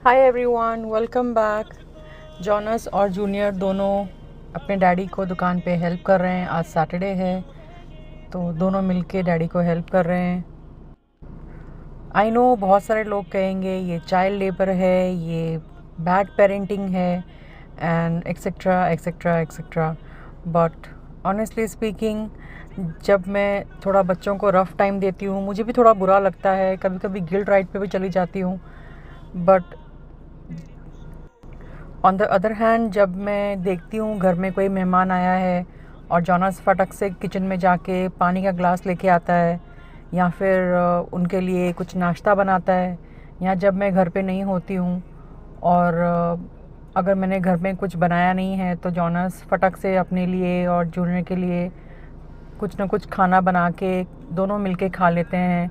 हाय everyone, welcome back. Jonas और junior दोनों अपने डैडी को दुकान पे हेल्प कर रहे हैं। आज सैटरडे है तो दोनों मिलके डैडी को हेल्प कर रहे हैं। आई नो बहुत सारे लोग कहेंगे ये चाइल्ड लेबर है, ये बैड पेरेंटिंग है and etcetera etcetera etcetera. But honestly speaking, जब मैं थोड़ा बच्चों को रफ़ टाइम देती हूँ मुझे भी थोड़ा बुरा लगता है, कभी कभी गिल्ट राइड पे भी चली जाती हूँ। But on the other hand, जब मैं देखती हूँ घर में कोई मेहमान आया है और जॉनस फटक से किचन में जाके पानी का ग्लास लेके आता है या फिर उनके लिए कुछ नाश्ता बनाता है, या जब मैं घर पे नहीं होती हूँ और अगर मैंने घर में कुछ बनाया नहीं है तो जॉनस फटक से अपने लिए और जूनियर के लिए कुछ ना कुछ खाना बना के दोनों मिलके खा लेते हैं।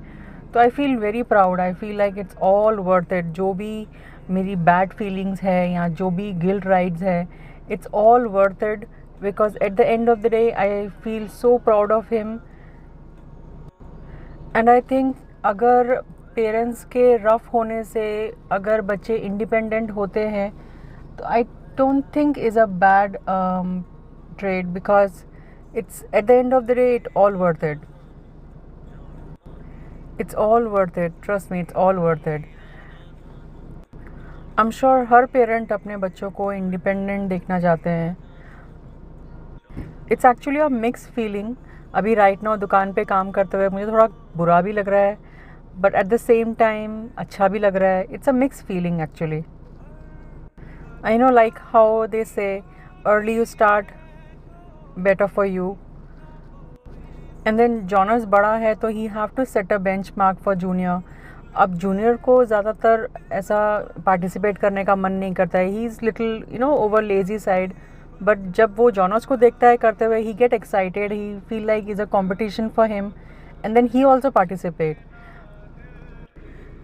तो I feel very proud, I feel like it's all worth it. जो भी मेरी बैड फीलिंग्स है या जो भी गिल्ट राइड्स है, it's all worth it because at the end of the day I feel so proud of him. And I think अगर parents के रफ़ होने से अगर बच्चे इंडिपेंडेंट होते हैं तो I don't think is a bad trade, because it's at the end of the day it all worth it. It's all worth it, trust me, it's all worth it. I'm sure her parent अपने बच्चों को independent देखना चाहते हैं। It's actually a mix feeling. अभी right now दुकान पे काम करते हुए मुझे थोड़ा बुरा भी लग रहा है, but at the same time अच्छा भी लग रहा है। It's a mix feeling actually. I know like how they say early you start better for you, and then Jonas बड़ा है तो he have to set a benchmark for junior. अब junior को ज़्यादातर ऐसा पार्टिसिपेट करने का मन नहीं करता है, he is little over lazy side. But जब वो जॉनस को देखता है करते हुए, he get excited, he feel like is a competition for him and then he also participate.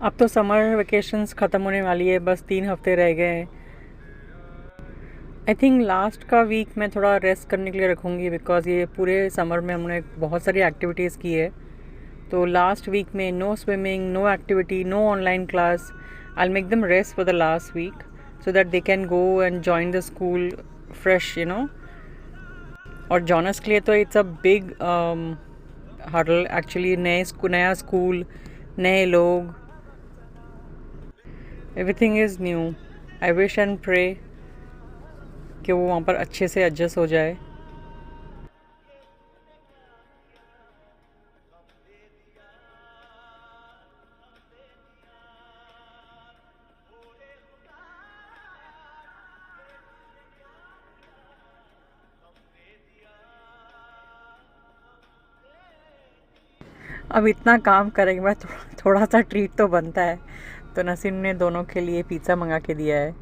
अब तो समर वेकेशंस ख़त्म होने वाली है, बस 3 हफ्ते रह गए हैं। आई थिंक लास्ट का वीक मैं थोड़ा रेस्ट करने के लिए रखूँगी, बिकॉज ये पूरे समर में हमने बहुत सारी एक्टिविटीज़ की है। तो लास्ट वीक में no swimming, no activity, no online class. I make them rest for the last week so that they can go and join the school fresh और जॉनस के लिए तो it's a big hurdle actually. नया school, नए लोग, everything is new. I wish and pray कि वो वहाँ पर अच्छे से एडजस्ट हो जाए। अब इतना काम करेंगे बाद थोड़ा सा ट्रीट तो बनता है। तो नसीम ने दोनों के लिए पिज़्ज़ा मंगा के दिया है।